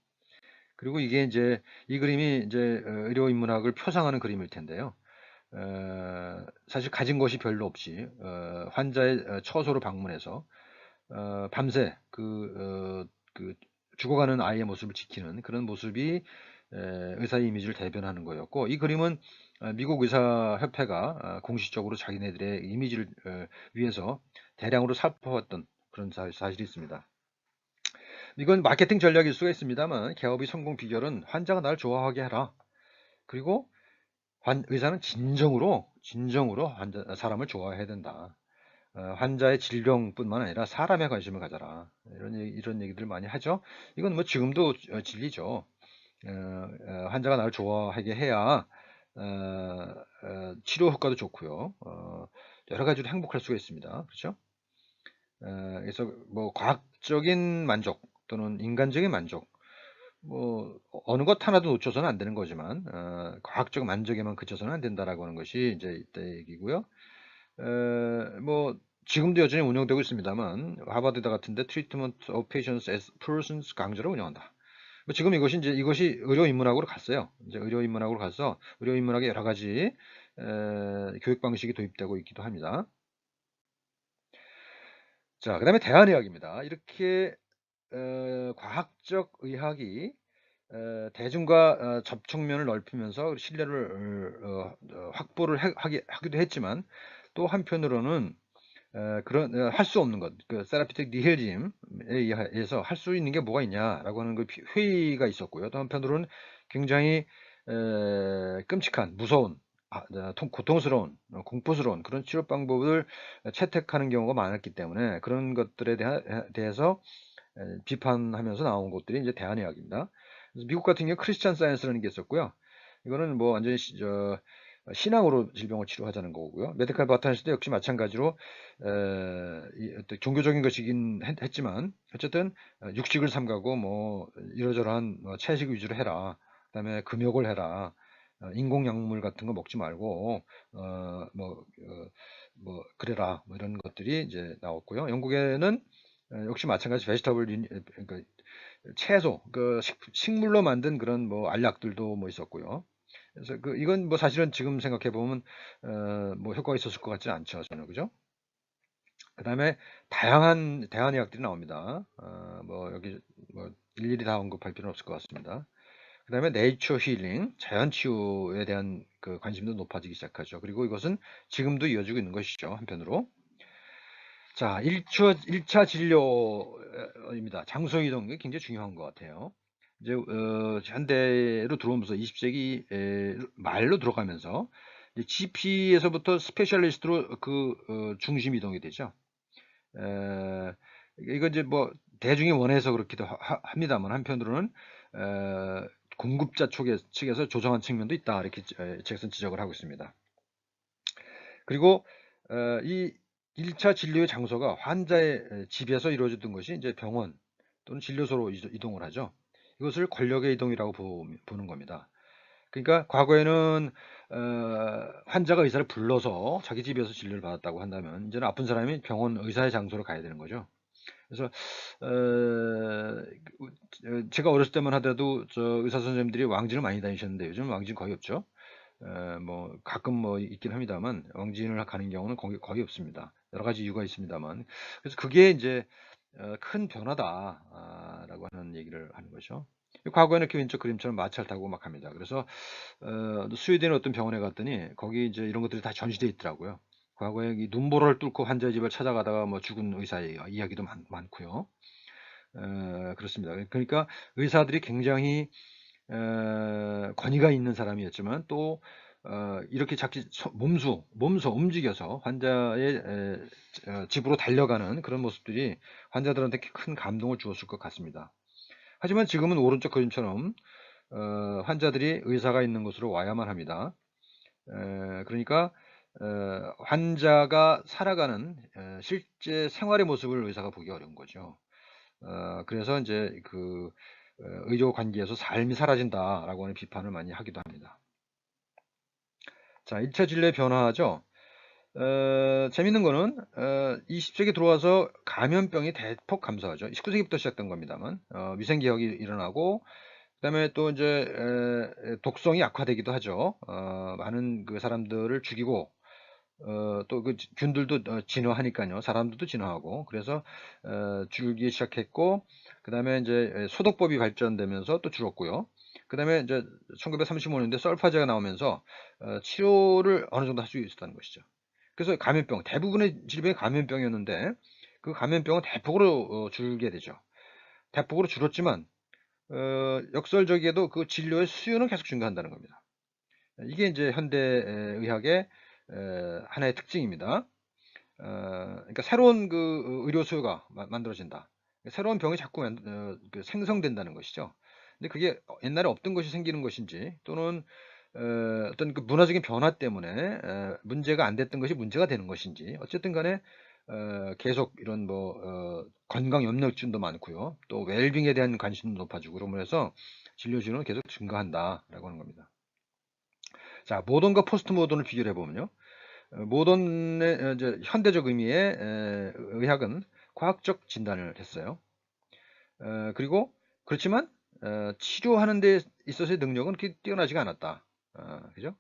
그리고 이게 이제 이 그림이 이제 의료인문학을 표상하는 그림일 텐데요. 사실 가진 것이 별로 없이 환자의 처소로 방문해서 밤새 그 죽어가는 아이의 모습을 지키는 그런 모습이 의사의 이미지를 대변하는 거였고, 이 그림은 미국 의사협회가 공식적으로 자기네들의 이미지를 위해서 대량으로 살포했던 그런 사실이 있습니다. 이건 마케팅 전략일 수가 있습니다만 개업의 성공 비결은 환자가 날 좋아하게 해라. 그리고 의사는 진정으로 사람을 좋아해야 된다. 환자의 질병뿐만 아니라 사람에 관심을 가져라. 이런 얘기들 많이 하죠. 이건 뭐 지금도 진리죠. 환자가 나를 좋아하게 해야 치료 효과도 좋고요. 여러 가지로 행복할 수가 있습니다. 그렇죠? 그래서 뭐 과학적인 만족 또는 인간적인 만족, 뭐 어느 것 하나도 놓쳐서는 안 되는 거지만 과학적 만족에만 그쳐서는 안 된다라고 하는 것이 이제 이때 얘기고요. 뭐 지금도 여전히 운영되고 있습니다만 하버드 같은데 Treatment of Patients as Persons 강좌를 운영한다. 뭐 지금 이것이 의료 인문학으로 갔어요. 이제 의료 인문학으로 가서 의료 인문학의 여러 가지 교육 방식이 도입되고 있기도 합니다. 자, 그 다음에 대안의학입니다. 이렇게 과학적 의학이 대중과 접촉면을 넓히면서 신뢰를 확보를 하기도 했지만, 또 한편으로는 그런 할 수 없는 것, 그 세라피틱 니힐즘에 의해서 할 수 있는 게 뭐가 있냐라고 하는 그 회의가 있었고요. 또 한편으로는 굉장히 끔찍한, 무서운, 고통스러운, 공포스러운 그런 치료 방법을 채택하는 경우가 많았기 때문에, 그런 것들에 대해서 비판하면서 나온 것들이 이제 대안의학입니다. 그래서 미국 같은 경우 크리스찬 사이언스라는 게 있었고요. 이거는 뭐 완전히 신앙으로 질병을 치료하자는 거고요. 메디칼 바타니스도 역시 마찬가지로 어떤 종교적인 것이긴 했지만, 어쨌든 육식을 삼가고 뭐 이러저러한 채식 위주로 해라. 그다음에 금욕을 해라. 인공 약물 같은 거 먹지 말고 뭐 그래라. 뭐 이런 것들이 이제 나왔고요. 영국에는 역시 마찬가지 베지터블 그러니까 채소, 그 식물로 만든 그런 뭐 알약들도 뭐 있었고요. 그래서 이건 뭐 사실은 지금 생각해 보면 뭐 효과가 있었을 것 같지는 않죠, 저는. 그죠? 그다음에 다양한 대안의학들이 나옵니다. 뭐 여기 뭐 일일이 다 언급할 필요는 없을 것 같습니다. 그다음에 네이처 힐링, 자연 치유에 대한 그 관심도 높아지기 시작하죠. 그리고 이것은 지금도 이어지고 있는 것이죠, 한편으로. 자, 1차 진료입니다. 장소 이동이 굉장히 중요한 것 같아요. 이제 현대로 들어오면서 20세기 말로 들어가면서 GP에서부터 스페셜리스트로 중심 이동이 되죠. 이거 이제 뭐 대중이 원해서 그렇기도 합니다만, 한편으로는 공급자 측에서 조정한 측면도 있다, 이렇게 잭슨 지적을 하고 있습니다. 그리고 이 1차 진료의 장소가 환자의 집에서 이루어졌던 것이 이제 병원 또는 진료소로 이동을 하죠. 이것을 권력의 이동이라고 보는 겁니다. 그러니까 과거에는 환자가 의사를 불러서 자기 집에서 진료를 받았다고 한다면, 이제는 아픈 사람이 병원 의사의 장소로 가야 되는 거죠. 그래서 제가 어렸을 때만 하더라도 저 의사 선생님들이 왕진을 많이 다니셨는데, 요즘 왕진 거의 없죠. 뭐 가끔 뭐 있긴 합니다만, 왕진을 가는 경우는 거의 없습니다. 여러 가지 이유가 있습니다만. 그래서 그게 이제 큰 변화다라고 하는 얘기를 하는 거죠. 과거에는 이렇게 왼쪽 그림처럼 마차를 타고 막 합니다. 그래서 스웨덴의 어떤 병원에 갔더니 거기 이제 이런 것들이 다 전시되어 있더라고요. 과거에 이 눈보라를 뚫고 환자의 집을 찾아가다가 뭐 죽은 의사의 이야기도 많고요. 그렇습니다. 그러니까 의사들이 굉장히 권위가 있는 사람이었지만, 또 이렇게 자기 몸소 움직여서 환자의 집으로 달려가는 그런 모습들이 환자들한테 큰 감동을 주었을 것 같습니다. 하지만 지금은 오른쪽 그림처럼 환자들이 의사가 있는 곳으로 와야만 합니다. 그러니까 환자가 살아가는 실제 생활의 모습을 의사가 보기 어려운 거죠. 그래서 이제 의료 관계에서 삶이 사라진다라고 하는 비판을 많이 하기도 합니다. 자, 1차 진료의 변화죠. 재밌는 거는 20세기 들어와서 감염병이 대폭 감소하죠. 19세기부터 시작된 겁니다만, 위생개혁이 일어나고, 그다음에 또 이제 독성이 약화되기도 하죠. 많은 그 사람들을 죽이고, 또 그 균들도 진화하니까요. 사람들도 진화하고, 그래서 줄기 시작했고, 그다음에 이제 소독법이 발전되면서 또 줄었고요. 그다음에 이제 1935년대 썰파제가 나오면서 치료를 어느 정도 할 수 있었다는 것이죠. 그래서 감염병, 대부분의 질병이 감염병이었는데, 그 감염병은 대폭으로 줄게 되죠. 대폭으로 줄었지만 역설적이게도 그 진료의 수요는 계속 증가한다는 겁니다. 이게 이제 현대 의학의 하나의 특징입니다. 그러니까 새로운 그 의료 수요가 만들어진다. 새로운 병이 자꾸 생성된다는 것이죠. 근데 그게 옛날에 없던 것이 생기는 것인지, 또는 어떤 그 문화적인 변화 때문에 문제가 안 됐던 것이 문제가 되는 것인지, 어쨌든 간에 계속 이런 뭐 건강 염려증도 많고요. 또 웰빙에 대한 관심도 높아지고, 그러므로 해서 진료 수요는 계속 증가한다라고 하는 겁니다. 자, 모던과 포스트 모던을 비교를 해보면요. 모던의 이제 현대적 의미의 의학은 과학적 진단을 했어요. 그리고 그렇지만 치료하는 데 있어서의 능력은 그렇게 뛰어나지가 않았다. 그죠?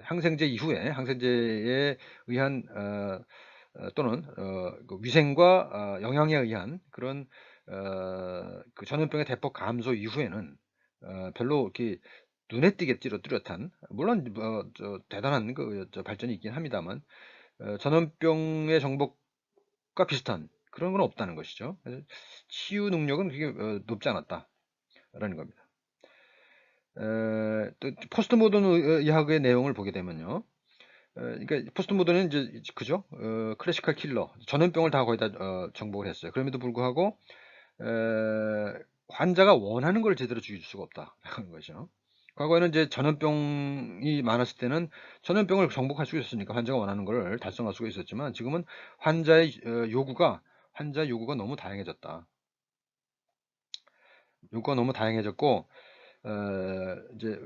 항생제 이후에 항생제에 의한 또는 그 위생과 영양에 의한 그런 그 전염병의 대폭 감소 이후에는 별로 이렇게 눈에 띄게 뚜렷한, 물론 대단한 발전이 있긴 합니다만 전염병의 정복과 비슷한 그런 건 없다는 것이죠. 그래서 치유 능력은 그게 높지 않았다라는 겁니다. 또 포스트 모던 의학의 내용을 보게 되면요. 그러니까 포스트 모던은 이제 그죠? 클래시컬 킬러, 전염병을 다 거의 다 정복을 했어요. 그럼에도 불구하고 환자가 원하는 걸 제대로 죽일 수가 없다라는 거죠. 과거에는 이제 전염병이 많았을 때는 전염병을 정복할 수 있었으니까 환자가 원하는 걸 달성할 수가 있었지만, 지금은 환자의 요구가 너무 다양해졌다. 요구가 너무 다양해졌고 이제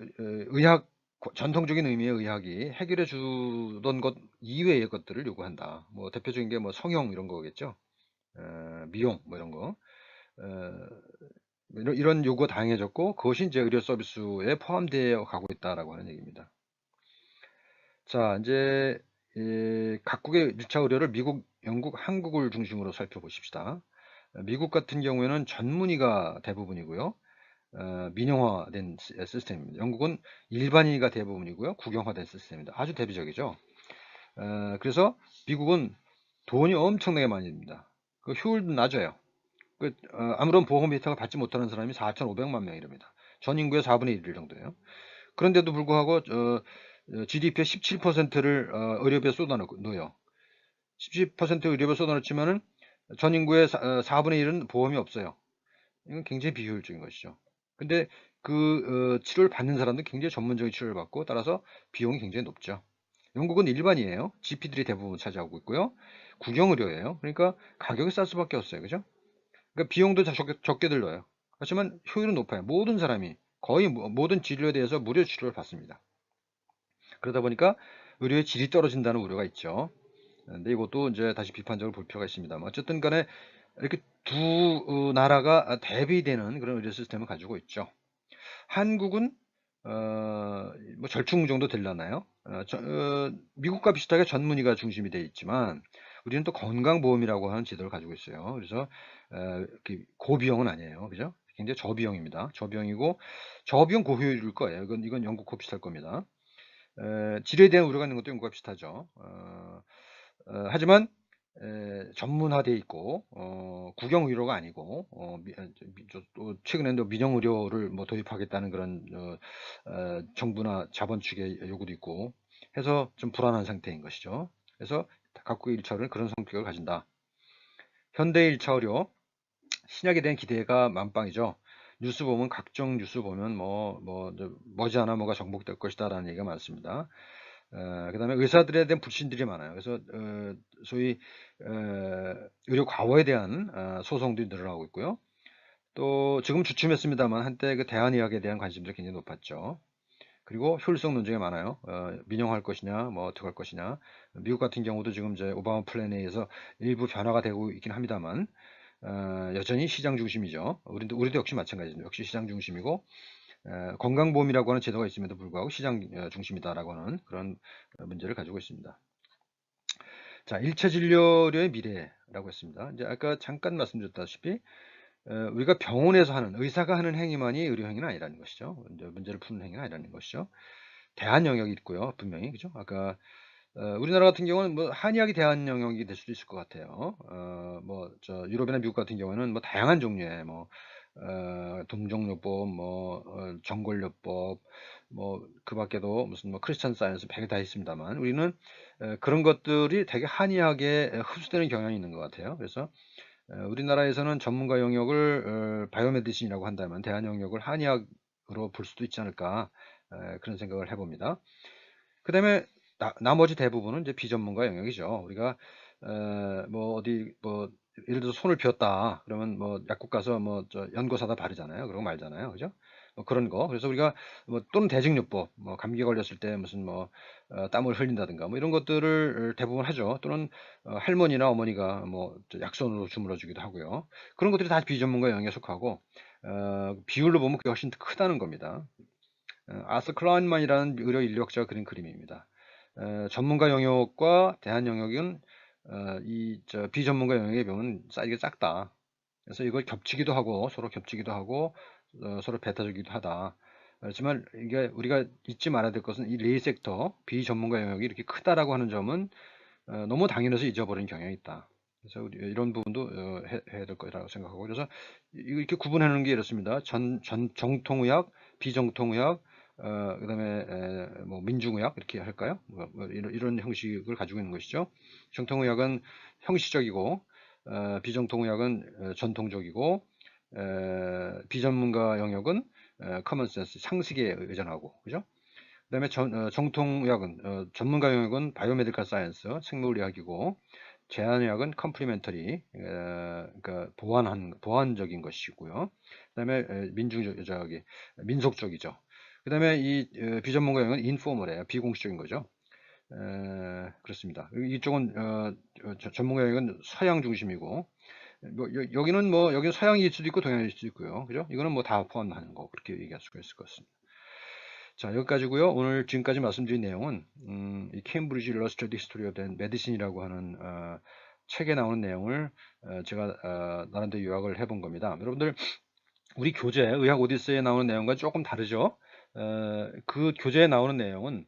전통적인 의미의 의학이 해결해 주던 것 이외의 것들을 요구한다. 뭐 대표적인 게 뭐 성형 이런 거겠죠. 미용 뭐 이런 거. 이런 요구가 다양해졌고, 그것이 이제 의료 서비스에 포함되어 가고 있다라고 하는 얘기입니다. 자, 이제 각국의 1차 의료를 미국, 영국, 한국을 중심으로 살펴보십시다. 미국 같은 경우에는 전문의가 대부분이고요. 민영화된 시스템입니다. 영국은 일반인이가 대부분이고요. 국영화된 시스템입니다. 아주 대비적이죠. 그래서 미국은 돈이 엄청나게 많이 듭니다. 그 효율도 낮아요. 아무런 보험 혜택을 받지 못하는 사람이 4,500만 명이랍니다. 전 인구의 4분의 1 정도예요. 그런데도 불구하고 GDP의 17%를 의료비에 쏟아넣어요. 17% 의료비에 쏟아넣지만은 전 인구의 4분의 1은 보험이 없어요. 이건 굉장히 비효율적인 것이죠. 근데 그 치료를 받는 사람도 굉장히 전문적인 치료를 받고, 따라서 비용이 굉장히 높죠. 영국은 일반이에요. GP들이 대부분 차지하고 있고요. 국영의료예요. 그러니까 가격이 쌀 수밖에 없어요. 그죠? 그러니까 비용도 적게 들어요. 하지만 효율은 높아요. 모든 사람이 거의 모든 진료에 대해서 무료 치료를 받습니다. 그러다 보니까 의료의 질이 떨어진다는 우려가 있죠. 근데 이것도 이제 다시 비판적으로 볼 필요가 있습니다만, 어쨌든 간에 이렇게 두 나라가 대비되는 그런 의료 시스템을 가지고 있죠. 한국은 뭐 절충 정도 되려나요? 미국과 비슷하게 전문의가 중심이 되어 있지만, 우리는 또 건강보험이라고 하는 제도를 가지고 있어요. 그래서 고비용은 아니에요. 그죠? 굉장히 저비용입니다. 저비용이고 저비용 고효율일 거예요. 이건 영국과 비슷할 겁니다. 질에 대한 우려가 있는 것도 영국과 비슷하죠. 하지만 전문화되어 있고 국영 의료가 아니고 또 최근에 또 민영 의료를 뭐 도입하겠다는 그런 정부나 자본 측의 요구도 있고 해서 좀 불안한 상태인 것이죠. 그래서 각국의 1차 의료는 그런 성격을 가진다. 현대의 1차 의료, 신약에 대한 기대가 만빵이죠. 뉴스 보면, 각종 뉴스 보면 머지않아 뭐가 정복될 것이다라는 얘기가 많습니다. 그다음에 의사들에 대한 불신들이 많아요. 그래서 소위 의료 과로에 대한 소송들이 늘어나고 있고요. 또 지금 주춤했습니다만 한때 그 대한의학에 대한 관심도 굉장히 높았죠. 그리고 효율성 논쟁이 많아요. 민영화할 것이냐, 뭐 어떻게 할 것이냐. 미국 같은 경우도 지금 이제 오바마 플랜에 의해서 일부 변화가 되고 있긴 합니다만 여전히 시장 중심이죠. 우리도 역시 마찬가지입니다. 역시 시장 중심이고 건강보험이라고 하는 제도가 있음에도 불구하고 시장 중심이다라고 하는 그런 문제를 가지고 있습니다. 자, 1차 진료료의 미래라고 했습니다. 이제 아까 잠깐 말씀드렸다시피 우리가 병원에서 하는, 의사가 하는 행위만이 의료 행위는 아니라는 것이죠. 이제 문제를 푸는 행위는 아니라는 것이죠. 대한 영역이 있고요, 분명히. 그죠? 아까 우리나라 같은 경우는 뭐 한의학이 대한 영역이 될 수도 있을 것 같아요. 유럽이나 미국 같은 경우는 뭐 다양한 종류의 동종요법, 정골요법, 그 밖에도 무슨 크리스천 사이언스 백이 다 있습니다만, 우리는 그런 것들이 되게 한의학에 흡수되는 경향이 있는 것 같아요. 그래서 우리나라에서는 전문가 영역을 바이오메디신이라고 한다면 대한 영역을 한의학으로 볼 수도 있지 않을까, 그런 생각을 해봅니다. 그 다음에 나머지 대부분은 이제 비전문가 영역이죠. 우리가 예를 들어서 손을 비었다 그러면 약국 가서 연고 사다 바르잖아요. 그러고 말잖아요. 그죠? 그런 거. 그래서 우리가 또는 대증요법, 감기 걸렸을 때 무슨 땀을 흘린다든가 이런 것들을 대부분 하죠. 또는 할머니나 어머니가 약손으로 주물러 주기도 하고요. 그런 것들이 다 비전문가 영역에 속하고 비율로 보면 그게 훨씬 더 크다는 겁니다. 아스 클라인만이라는 의료 인류학자가 그린 그림입니다. 전문가 영역과 대한 영역은 비전문가 영역에 비하면 사이즈가 작다. 그래서 이걸 겹치기도 하고 서로 겹치기도 하고 서로 뱉어주기도 하다. 그렇지만 이게 우리가 잊지 말아야 될 것은 이 레이 섹터 비전문가 영역이 이렇게 크다라고 하는 점은 너무 당연해서 잊어버리는 경향이 있다. 그래서 이런 부분도 해야 될 거라고 생각하고, 그래서 이렇게 구분하는 게 이렇습니다. 정통의학, 비정통의학, 그다음에 뭐 민중의학 이렇게 할까요? 이런 형식을 가지고 있는 것이죠. 정통의학은 형식적이고 비정통의학은 전통적이고, 비전문가 영역은 커먼센스 상식에 의존하고, 그죠? 그다음에 정통의학은 전문가 영역은 바이오메디컬 사이언스 생물의학이고, 제한의학은 컴플리멘터리, 그러니까 보완적인 것이고요. 그다음에 저기 민속적이죠. 그다음에 이 비전문가 영역은 인포멀해요. 비공식적인 거죠. 그렇습니다. 이쪽은 전문가 영역은 서양 중심이고, 뭐 여기는 서양일 수도 있고 동양일 수도 있고요. 그죠? 이거는 뭐 다 포함하는 거, 그렇게 얘기할 수가 있을 것 같습니다. 자, 여기까지고요. 오늘 지금까지 말씀드린 내용은 이 케임브리지 일러스트레이티드 히스토리 오브 메디신이라고 하는 책에 나오는 내용을 제가 나름대로 요약을 해본 겁니다. 여러분들, 우리 교재 의학 오디세이에 나오는 내용과 조금 다르죠? 그 교재에 나오는 내용은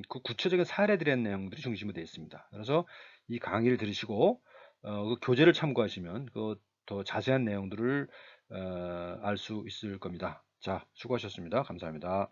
그 구체적인 사례들의 내용들이 중심으로 되어 있습니다. 그래서 이 강의를 들으시고 그 교재를 참고하시면 그 더 자세한 내용들을 알 수 있을 겁니다. 자, 수고하셨습니다. 감사합니다.